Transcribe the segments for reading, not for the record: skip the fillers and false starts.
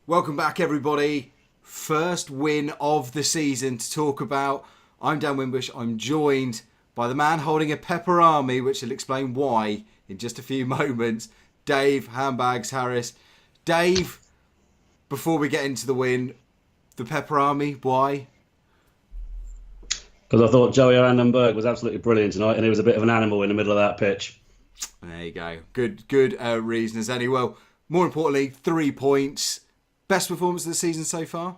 Welcome back, everybody. First win of the season to talk about. I'm Dan Wimbush. I'm joined by the man holding a pepper army, which will explain why in just a few moments. Dave Handbags Harris. Dave, before we get into the win, the pepper army, why? Because I thought Joey Vandenberg was absolutely brilliant tonight, and he was a bit of an animal in the middle of that pitch. There you go. Good reason as any. Well, more importantly, 3 points. Best performance of the season so far?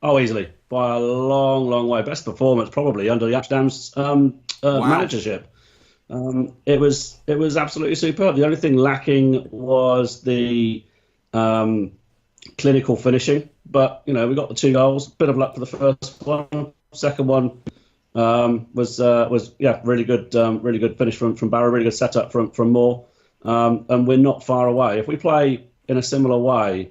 Oh, easily by a long, long way. Best performance probably under the Amsterdam's Wow. managership. It was absolutely superb. The only thing lacking was the clinical finishing, but we got the 2 goals. Bit of luck for the first one. Second one was really good finish from Barrow. Really good setup from Moore, and we're not far away. If we play in a similar way,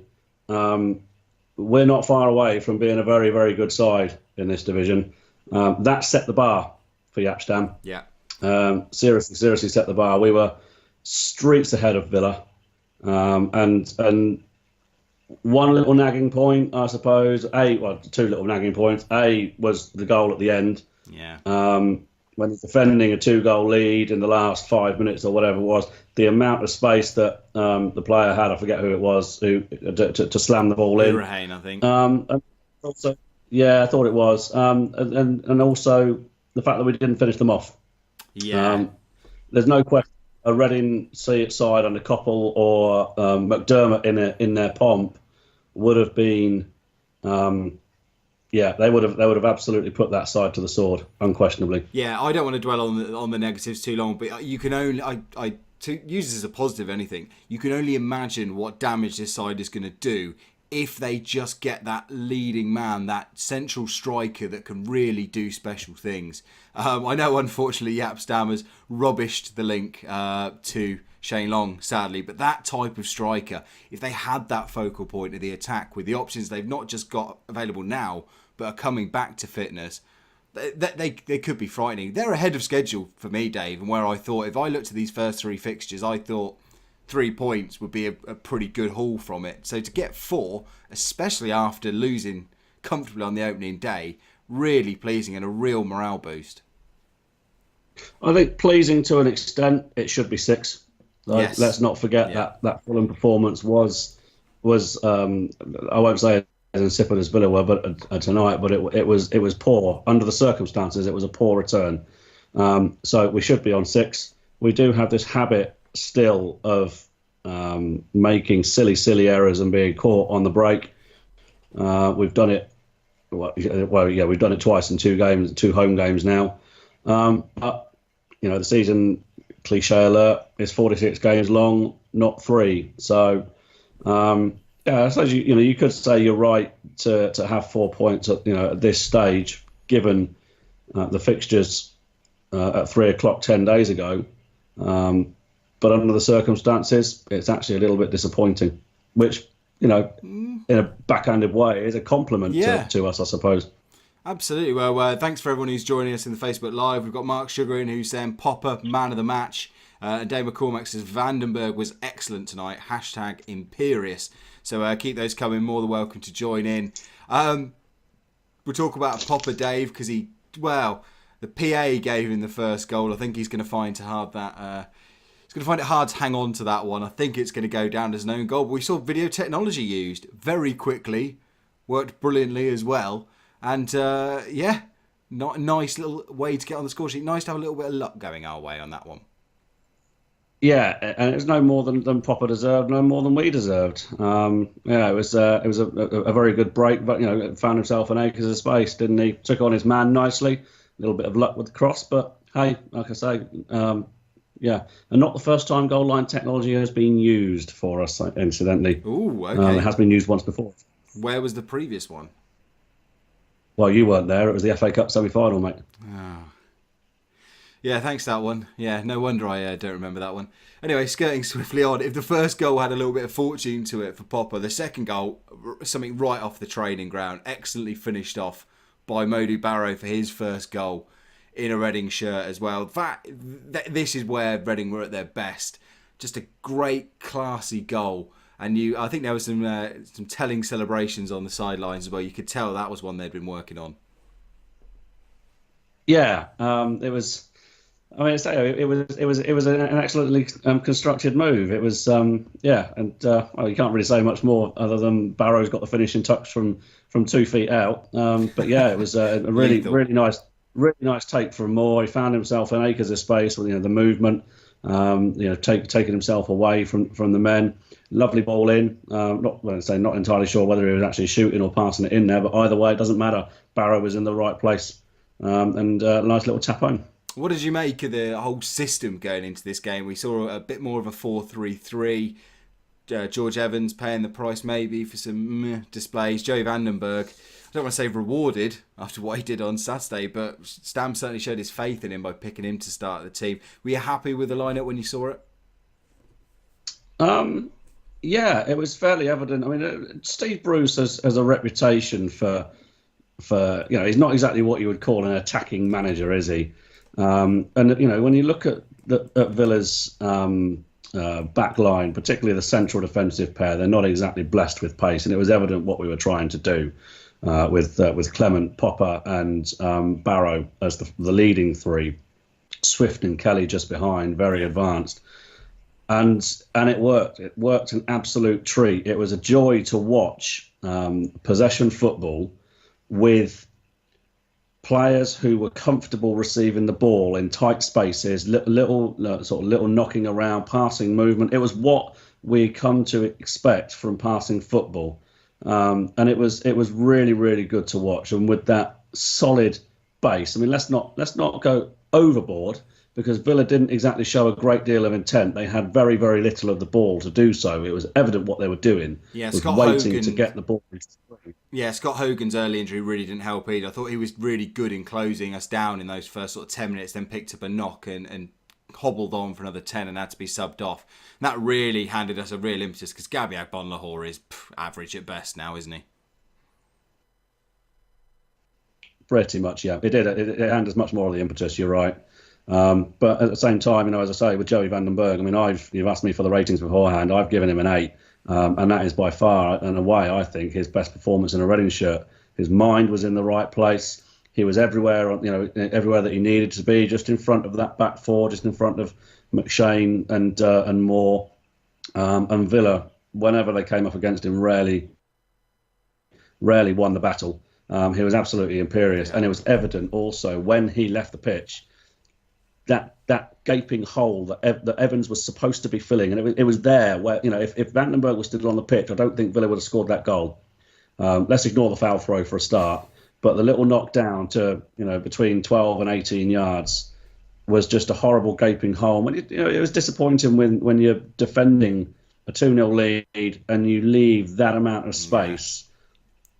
we're not far away from being a very, very good side in this division. That set the bar for Yapstam. Yeah. Seriously set the bar. We were streets ahead of Villa, and one little nagging point, I suppose. Two little nagging points. A was the goal at the end. Yeah. When defending a 2-goal lead in the last 5 minutes or whatever it was, the amount of space that the player had, I forget who it was, to slam the ball in. Urahane, I think. And also, yeah, I thought it was. And also the fact that we didn't finish them off. Yeah. There's no question a Reading side under Coppell or McDermott in their pomp would have been. They would have absolutely put that side to the sword, unquestionably. Yeah, I don't want to dwell on the negatives too long, but you can only to use this as a positive anything. You can only imagine what damage this side is going to do if they just get that leading man, that central striker that can really do special things. I know, unfortunately, Yapstam has rubbished the link to Shane Long, sadly, but that type of striker, if they had that focal point of the attack with the options they've not just got available now, but are coming back to fitness, they could be frightening. They're ahead of schedule for me, Dave, and where I thought, if I looked at these first 3 fixtures, I thought 3 points would be a pretty good haul from it. So to get 4, especially after losing comfortably on the opening day, really pleasing and a real morale boost. I think pleasing to an extent. It should be 6. Yes. Let's not forget that Fulham performance was I won't say as insipid as Villa were, but tonight, but it was poor under the circumstances. It was a poor return. So we should be on 6. We do have this habit still of making silly errors and being caught on the break. We've done it. We've done it twice in 2 home games now. But the season, cliche alert, is 46 games long, not 3. So I suppose you could say you're right to have 4 points at this stage, given the fixtures at 3 o'clock 10 days ago. But under the circumstances, it's actually a little bit disappointing, which, in a backhanded way, is a compliment to us, I suppose. Absolutely. Well, thanks for everyone who's joining us in the Facebook Live. We've got Mark Sugar in who's saying Popper, man of the match. And Dave McCormack says Vandenberg was excellent tonight. # Imperious. So keep those coming. More than welcome to join in. We'll talk about Popper, Dave, because the PA gave him the first goal. I think he's going to find it hard to hang on to that one. I think it's going to go down as an own goal. But we saw video technology used very quickly. Worked brilliantly as well. And not a nice little way to get on the score sheet. Nice to have a little bit of luck going our way on that one. Yeah, and it was no more than Popper deserved, no more than we deserved. It was a very good break, but found himself in acres of space, didn't he? Took on his man nicely. A little bit of luck with the cross, but hey, like I say, and not the first time goal line technology has been used for us, incidentally. Ooh, okay. It has been used once before. Where was the previous one? Well, you weren't there. It was the FA Cup semi-final, mate. Oh. Yeah, thanks for that one. Yeah, no wonder I don't remember that one. Anyway, skirting swiftly on, if the first goal had a little bit of fortune to it for Popper, the second goal, something right off the training ground, excellently finished off by Modou Barrow for his first goal in a Reading shirt as well. This is where Reading were at their best. Just a great, classy goal. And I think there was some telling celebrations on the sidelines as well. You could tell that was one they'd been working on. Yeah, it was. I mean, it was an excellently constructed move. It was, yeah, and well, you can't really say much more other than Barrow's got the finishing touch from 2 feet out. But yeah, it was a really nice take from Moore. He found himself in acres of space with the movement, taking himself away from the men. Lovely ball in. Not entirely sure whether he was actually shooting or passing it in there, but either way, it doesn't matter. Barrow was in the right place, and a nice little tap home. What did you make of the whole system going into this game? We saw a bit more of a 4-3-3. George Evans paying the price maybe for some displays. Joey Vandenberg, I don't want to say rewarded after what he did on Saturday, but Stam certainly showed his faith in him by picking him to start the team. Were you happy with the lineup when you saw it? Yeah, it was fairly evident. I mean, Steve Bruce has a reputation for he's not exactly what you would call an attacking manager, is he? And when you look at Villa's back line, particularly the central defensive pair, they're not exactly blessed with pace, and it was evident what we were trying to do with Clement, Popper, and Barrow as the leading three, Swift and Kelly just behind, very advanced, and it worked. It worked an absolute treat. It was a joy to watch possession football with players who were comfortable receiving the ball in tight spaces, little knocking around, passing movement. It was what we come to expect from passing football, and it was really, really good to watch. And with that solid base, I mean, let's not go overboard, because Villa didn't exactly show a great deal of intent. They had very, very little of the ball to do so. It was evident what they were doing. Yeah, was waiting to get the ball. Yeah, Scott Hogan's early injury really didn't help either. I thought he was really good in closing us down in those first sort of 10 minutes, then picked up a knock and hobbled on for another 10 and had to be subbed off. And that really handed us a real impetus, because Gabby Agbonlahor is average at best now, isn't he? Pretty much, yeah. It did. It handed us much more of the impetus, you're right. But at the same time, as I say, with Joey Vandenberg, I mean, you've asked me for the ratings beforehand. I've given him an 8. And that is by far and away, I think, his best performance in a Reading shirt. His mind was in the right place. He was everywhere, everywhere that he needed to be, just in front of that back four, just in front of McShane and Moore. And Villa, whenever they came up against him, rarely won the battle. He was absolutely imperious, and it was evident also when he left the pitch that gaping hole that Evans was supposed to be filling, and it was there where, if Vandenberg was still on the pitch, I don't think Villa would have scored that goal. Let's ignore the foul throw for a start, but the little knockdown to between 12 and 18 yards was just a horrible gaping hole. When it was disappointing when you're defending a 2-0 lead and you leave that amount of space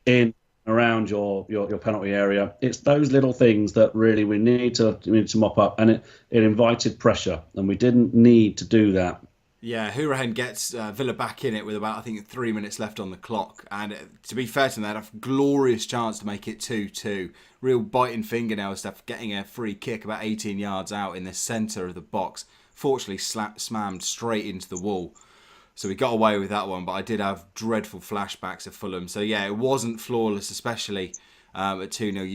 in around your penalty area. It's those little things that really we need to mop up, and it invited pressure, and we didn't need to do that. Yeah, Hourihane gets Villa back in it with about, I think, 3 minutes left on the clock, and to be fair to them, they had a glorious chance to make it 2-2. Real biting fingernail stuff, getting a free kick about 18 yards out in the centre of the box. Fortunately, slammed straight into the wall. So we got away with that one, but I did have dreadful flashbacks of Fulham. So yeah, it wasn't flawless, especially at 2-0.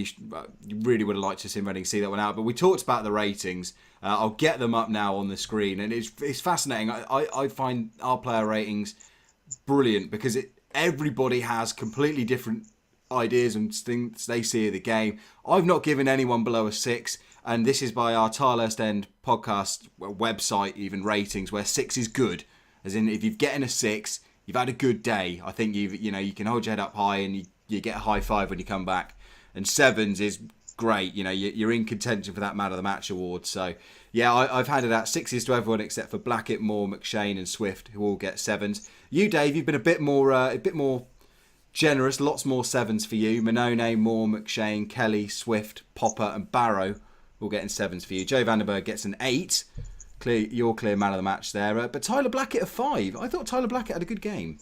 You really would have liked to see Reading see that one out. But we talked about the ratings. I'll get them up now on the screen, and it's fascinating. I find our player ratings brilliant, because everybody has completely different ideas and things they see of the game. I've not given anyone below a 6, and this is by our Tilehurst End podcast website, even ratings, where 6 is good. As in, if you've getting a 6, you've had a good day. I think you can hold your head up high, and you get a high five when you come back. And 7s is great. You're in contention for that Man of the Match award. So yeah, I've handed out 6s to everyone except for Blackett, Moore, McShane, and Swift, who all get 7s. You, Dave, you've been a bit more generous. Lots more 7s for you. Mannone, Moore, McShane, Kelly, Swift, Popper, and Barrow all getting 7s for you. Joe Vandenberg gets an 8. You're clear man of the match there. But Tyler Blackett a 5. I thought Tyler Blackett had a good game.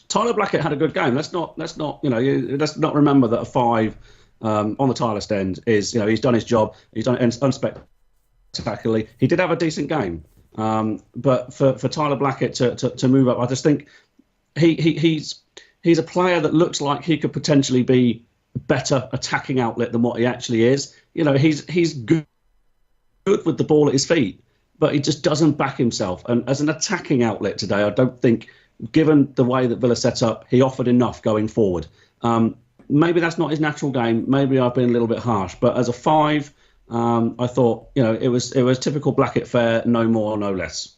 Tyler Blackett had a good game. Let's not remember that a 5 on the Tilehurst End is, he's done his job. He's done it unspectacularly. He did have a decent game, But for Tyler Blackett to move up, I just think he's a player that looks like he could potentially be a better attacking outlet than what he actually is. He's good with the ball at his feet, but he just doesn't back himself. And as an attacking outlet today, I don't think, given the way that Villa set up, he offered enough going forward. Maybe that's not his natural game. Maybe I've been a little bit harsh, but as a 5, I thought it was typical Blackett fare, no more, no less.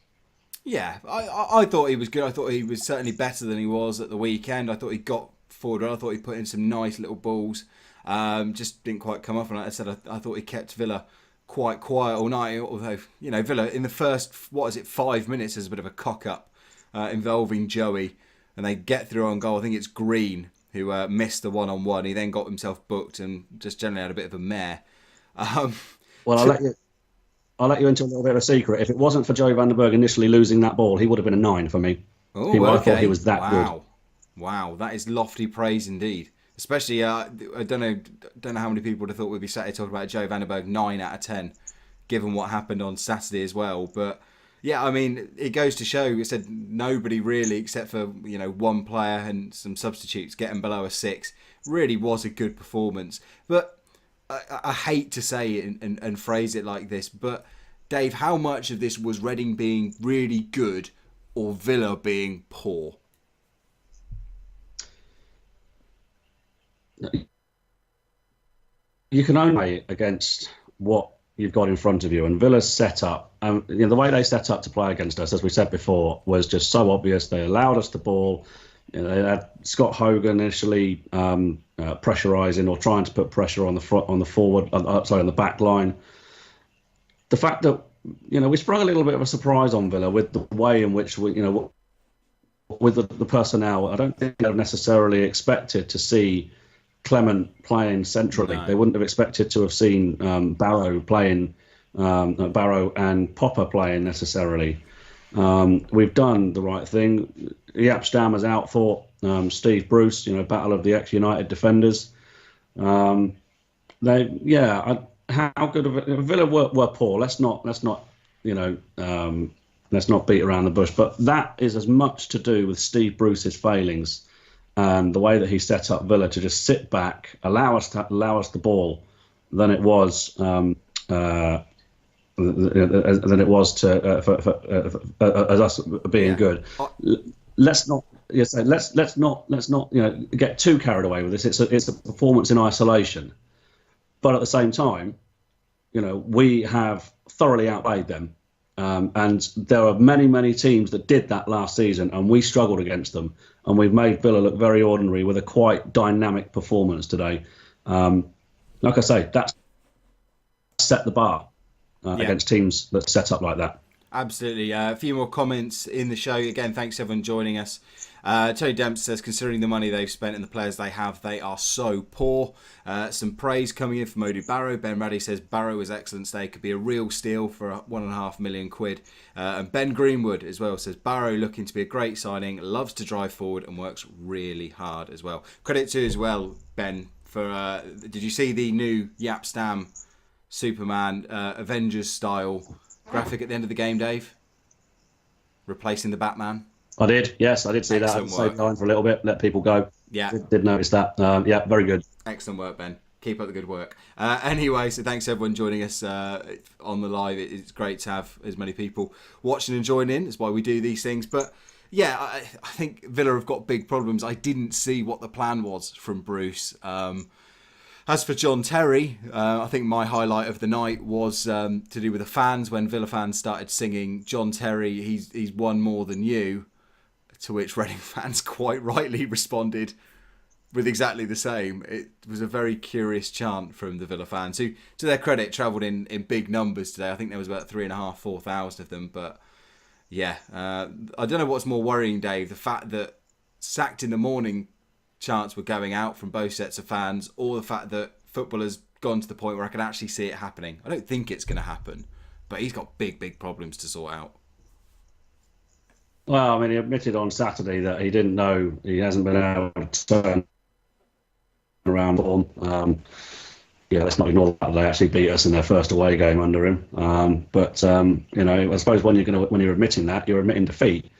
Yeah, I thought he was good. I thought he was certainly better than he was at the weekend. I thought he got forward. I thought he put in some nice little balls. Just didn't quite come off. And like I said, I thought he kept Villa quite quiet all night. Although, Villa in the first, 5 minutes is a bit of a cock-up involving Joey. And they get through on goal. I think it's Green who missed the one-on-one. He then got himself booked and just generally had a bit of a mare. Well, I'll let you into a little bit of a secret. If it wasn't for Joey van den Berg initially losing that ball, he would have been a 9 for me. Oh, I thought he was that good. Wow, that is lofty praise indeed. Especially, I don't know how many people would have thought we'd be sat here talking about Joey van den Berg 9 out of 10, given what happened on Saturday as well. But yeah, I mean, it goes to show. You said nobody really, except for one player and some substitutes, getting below a 6. Really was a good performance. But I hate to say it and phrase it like this, but Dave, how much of this was Reading being really good or Villa being poor? You can only play against what you've got in front of you, and Villa's set up. The way they set up to play against us, as we said before, was just so obvious. They allowed us the ball. They had Scott Hogan initially pressurising or trying to put pressure on the back line. The fact that we sprung a little bit of a surprise on Villa with the way in which with the personnel. I don't think they necessarily expected to see Clement playing centrally. No. They wouldn't have expected to have seen Barrow and Popper playing necessarily. We've done the right thing. Jaap Stam is out for Steve Bruce, battle of the ex-United defenders. How good of it? Villa were poor. Let's not beat around the bush. But that is as much to do with Steve Bruce's failings and the way that he set up Villa to just sit back, allow us the ball, than it was as us being good. Let's not get too carried away with this. It's a performance in isolation, but at the same time, we have thoroughly outplayed them, and there are many teams that did that last season, and we struggled against them, and we've made Villa look very ordinary with a quite dynamic performance today. Like I say, that's set the bar against teams that set up like that. Absolutely. A few more comments in the show. Again, thanks everyone joining us. Tony Dempsey says, considering the money they've spent and the players they have, they are so poor. Some praise coming in from Odie Barrow. Ben Raddy says Barrow was excellent today. Could be a real steal for £1.5 million. And Ben Greenwood as well says Barrow looking to be a great signing. Loves to drive forward and works really hard as well. Credit to as well, Ben, for did you see the new Jaap Stam Superman Avengers style graphic at the end of the game, Dave? Replacing the Batman. I did, yes, I did see that. Save time for a little bit, let people go. Yeah. Did notice that. Very good. Excellent work, Ben. Keep up the good work. Anyway, so thanks everyone joining us on the live. It's great to have as many people watching and joining in. That's why we do these things. But yeah, I think Villa have got big problems. I didn't see what the plan was from Bruce. As for John Terry, I think my highlight of the night was to do with the fans when Villa fans started singing John Terry, he's won more than you. To which Reading fans quite rightly responded with exactly the same. It was a very curious chant from the Villa fans, who, to their credit, travelled in big numbers today. I think there was about 3,500, 4,000 of them. But yeah, I don't know what's more worrying, Dave, the fact that sacked in the morning chants were going out from both sets of fans, or the fact that football has gone to the point where I can actually see it happening. I don't think it's going to happen, but he's got big problems to sort out. Well, I mean, he admitted on Saturday that he didn't know, he hasn't been able to turn around. yeah, let's not ignore that they actually beat us in their first away game under him. But I suppose when you're admitting that, you're admitting defeat.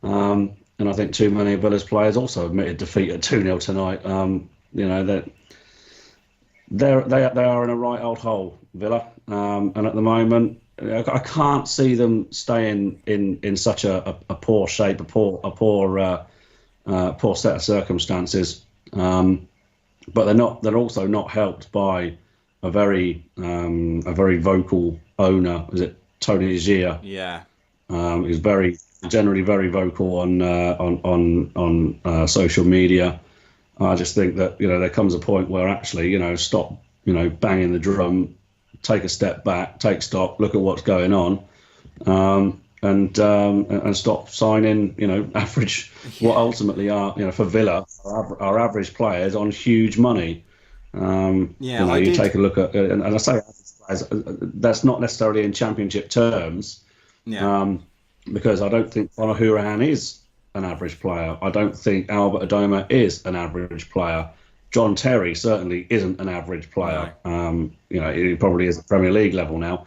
And I think too many of Villa's players also admitted defeat at 2-0 tonight. That they are in a right old hole, Villa. And at the moment, I can't see them staying in such a poor shape, a poor set of circumstances. But they're also not helped by a very vocal owner. Is it Tony Gia? Yeah. Who's generally very vocal on social media. I just think that there comes a point where actually stop banging the drum, take a step back, take stock, look at what's going on, and stop signing average what ultimately are for Villa our average players on huge money. You take a look at and I say average players, that's not necessarily in championship terms. Yeah. Because I don't think Honohurahan is an average player. I don't think Albert Adoma is an average player. John Terry certainly isn't an average player. No. He probably is at Premier League level now.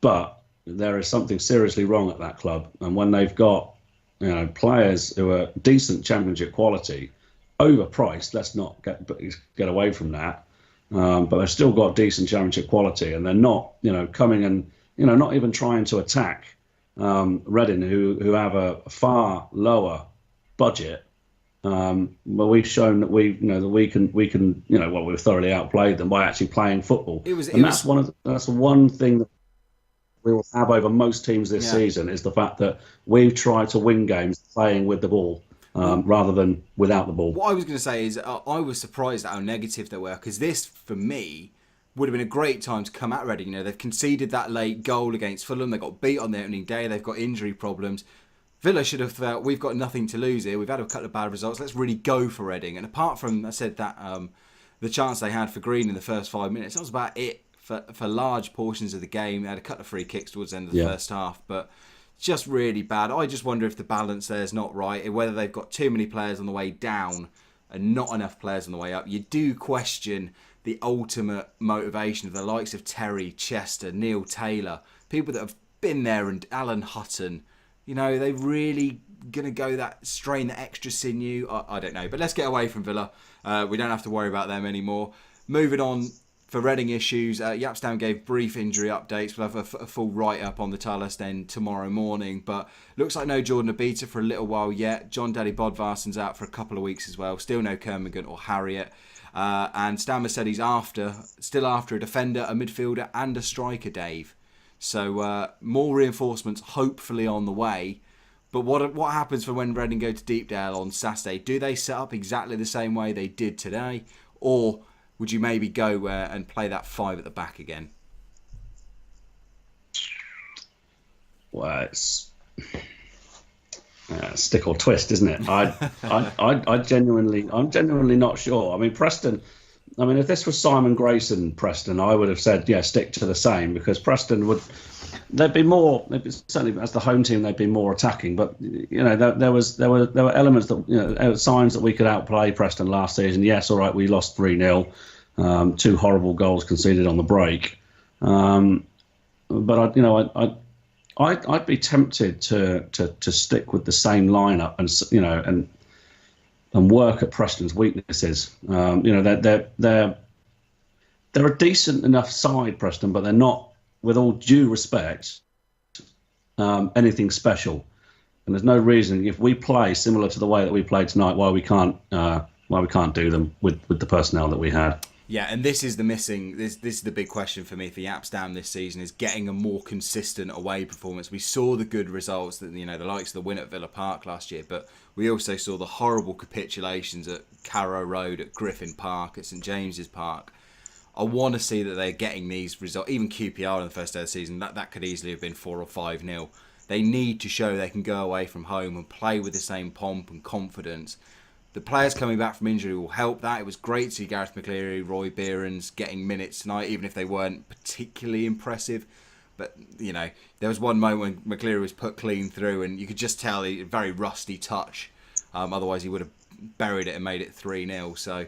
But there is something seriously wrong at that club. And when they've got players who are decent championship quality, overpriced, let's not get away from that. But they've still got decent championship quality, and they're not coming and not even trying to attack Reading, who have a far lower budget, but we've shown that we can we've thoroughly outplayed them by actually playing football. That's one thing that we will have over most teams this season is the fact that we've tried to win games playing with the ball rather than without the ball. What I was going to say is I was surprised at how negative they were, because this for me would have been a great time to come at Reading. They've conceded that late goal against Fulham. They got beat on the opening day. They've got injury problems. Villa should have felt, we've got nothing to lose here. We've had a couple of bad results. Let's really go for Reading. And apart from, I said that the chance they had for Green in the first 5 minutes, that was about it for large portions of the game. They had a couple of free kicks towards the end of the first half, but just really bad. I just wonder if the balance there is not right, whether they've got too many players on the way down and not enough players on the way up. You do question the ultimate motivation of the likes of Terry, Chester, Neil Taylor, people that have been there, and Alan Hutton. They really going to go that strain, the extra sinew? I don't know. But let's get away from Villa. We don't have to worry about them anymore. Moving on for Reading issues, Yapstam gave brief injury updates. We'll have a full write-up on the Talas then tomorrow morning. But looks like no Jordan Abita for a little while yet. John Daddy Bodvarsson's out for a couple of weeks as well. Still no Kermagant or Harriet. And Stammer said he's still after a defender, a midfielder and a striker, Dave. So more reinforcements hopefully on the way. But what happens for when Reading go to Deepdale on Saturday? Do they set up exactly the same way they did today? Or would you maybe go and play that 5 at the back again? Well, it's stick or twist, isn't it? I'm genuinely not sure. I mean, Preston. I mean, if this was Simon Grayson, Preston, I would have said, stick to the same, because Preston they'd be more. Certainly, as the home team, they'd be more attacking. But there were elements that signs that we could outplay Preston last season. Yes, all right, we lost 3-0, 2 horrible goals conceded on the break. But I'd be tempted to stick with the same lineup and work at Preston's weaknesses. They're a decent enough side, Preston, but they're not, with all due respect, anything special. And there's no reason, if we play similar to the way that we played tonight, why we can't do them with the personnel that we had. Yeah, and this is the big question for me for Yapstam this season, is getting a more consistent away performance. We saw the good results, that the likes of the win at Villa Park last year, but we also saw the horrible capitulations at Carrow Road, at Griffin Park, at St James's Park. I want to see that they're getting these results. Even QPR in the first day of the season, that could easily have been 4 or 5-0. They need to show they can go away from home and play with the same pomp and confidence. The players coming back from injury will help that. It was great to see Gareth McCleary, Roy Behrens getting minutes tonight, even if they weren't particularly impressive. But, there was one moment when McCleary was put clean through, and you could just tell he had a very rusty touch. Otherwise, he would have buried it and made it 3-0. So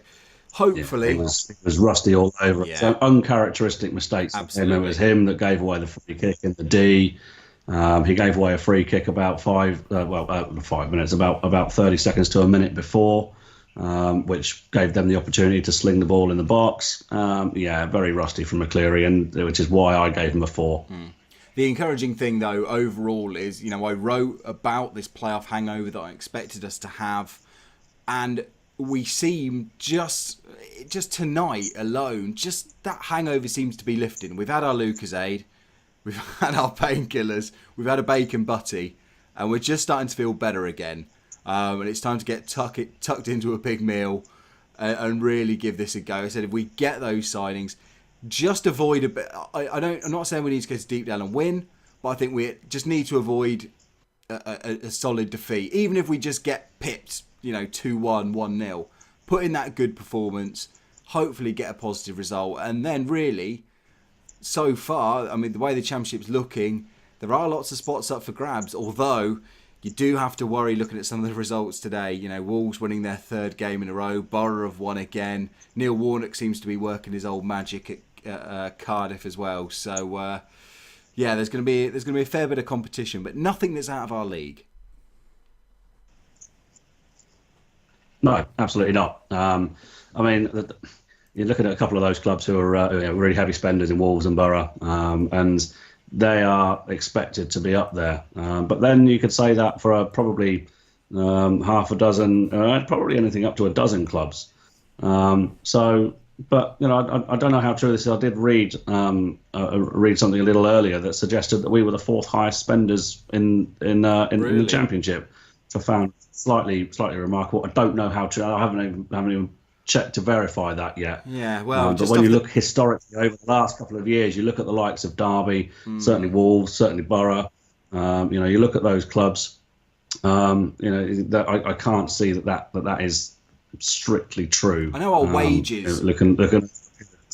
Hopefully. He was rusty all over. Yeah. So uncharacteristic mistakes. Absolutely. It was him that gave away the free kick in the D. He gave away a free kick about 5 minutes, about 30 seconds to a minute before, which gave them the opportunity to sling the ball in the box. Very rusty from McCleary, and which is why I gave him a 4. The encouraging thing, though, overall is, I wrote about this playoff hangover that I expected us to have, and we seem just tonight alone, just that hangover seems to be lifting. We've had our Lucozade, we've had our painkillers, we've had a bacon butty, and we're just starting to feel better again. And it's time to get tucked into a big meal and really give this a go. I said if we get those signings, just avoid a bit. I'm not saying we need to go to deep down and win, but I think we just need to avoid a solid defeat, even if we just get pipped. 2-1, 1-0. Put in that good performance, hopefully get a positive result. And then really, so far, I mean, the way the Championship's looking, there are lots of spots up for grabs, although you do have to worry looking at some of the results today. Wolves winning their 3rd game in a row, Borough have won again. Neil Warnock seems to be working his old magic at Cardiff as well. So, there's going to be a fair bit of competition, but nothing that's out of our league. No, absolutely not. You're looking at a couple of those clubs who are really heavy spenders in Wolves and Borough, and they are expected to be up there. But then you could say that for probably half a dozen, probably anything up to a dozen clubs. But I don't know how true this is. I did read something a little earlier that suggested that we were the 4th highest spenders in the Championship. I found slightly remarkable. I don't know how true. I haven't even checked to verify that yet. Yeah, well, but when you look historically over the last couple of years, you look at the likes of Derby, certainly Wolves, certainly Borough. You look at those clubs. I can't see that is strictly true. I know our wages.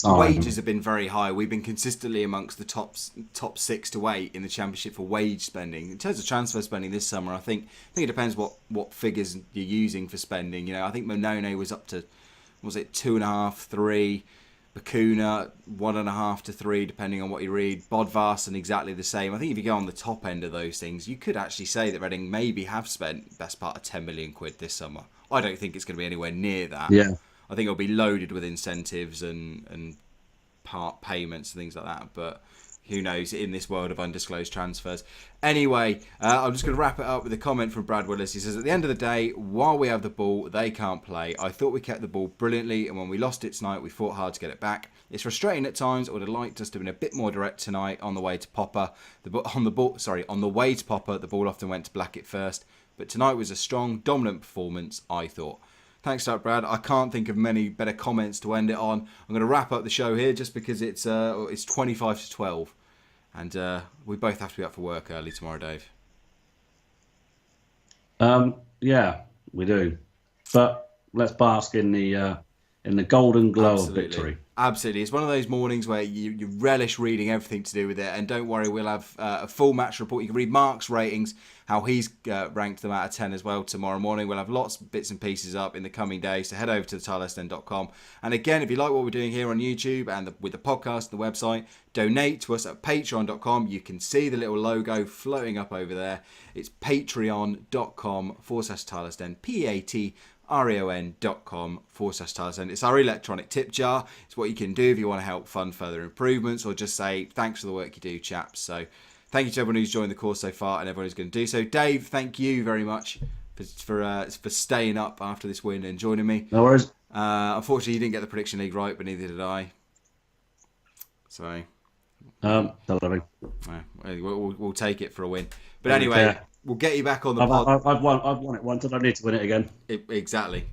Wages have been very high. We've been consistently amongst the top 6 to 8 in the Championship for wage spending. In terms of transfer spending this summer, I think it depends what figures you're using for spending. I think Monone was up to, was it 2.5, 3? Bakuna 1.5 to 3, depending on what you read. Bodvarsson exactly the same. I think if you go on the top end of those things, you could actually say that Reading maybe have spent best part of 10 million quid this summer. I don't think it's going to be anywhere near that. Yeah. I think it'll be loaded with incentives and part payments and things like that. But who knows in this world of undisclosed transfers. Anyway, I'm just going to wrap it up with a comment from Brad Willis. He says, at the end of the day, while we have the ball, they can't play. I thought we kept the ball brilliantly, and when we lost it tonight, we fought hard to get it back. It's frustrating at times. I would have liked us to have been a bit more direct tonight on the way to Popper. On the way to Popper, the ball often went to Blackett first. But tonight was a strong, dominant performance, I thought. Thanks to that, Brad. I can't think of many better comments to end it on. I'm going to wrap up the show here just because it's 25 to 12. And we both have to be up for work early tomorrow, Dave. Yeah, we do. But let's bask in the golden glow of victory. Absolutely. It's one of those mornings where you relish reading everything to do with it. And don't worry, we'll have a full match report. You can read Mark's ratings, how he's ranked them out of 10 as well tomorrow morning. We'll have lots of bits and pieces up in the coming days. So head over to thetilesden.com. And again, if you like what we're doing here on YouTube and with the podcast and the website, donate to us at patreon.com. You can see the little logo floating up over there. It's patreon.com/tilesden, patreon.com/tilesden. It's our electronic tip jar. It's what you can do if you want to help fund further improvements or just say thanks for the work you do, chaps. So thank you to everyone who's joined the course so far and everyone who's going to do so. Dave, thank you very much for staying up after this win and joining me. No worries. Unfortunately, you didn't get the prediction league right, but neither did I. So we'll take it for a win. But anyway, we'll get you back on the pod. I've won it once. I don't need to win it again. Exactly.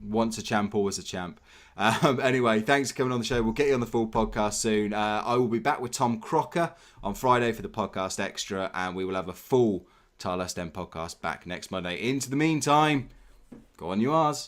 Once a champ, always a champ. Anyway, thanks for coming on the show. We'll get you on the full podcast soon. I will be back with Tom Crocker on Friday for the podcast extra, and we will have a full Tilesden podcast back next Monday. Into the meantime, go on you R's.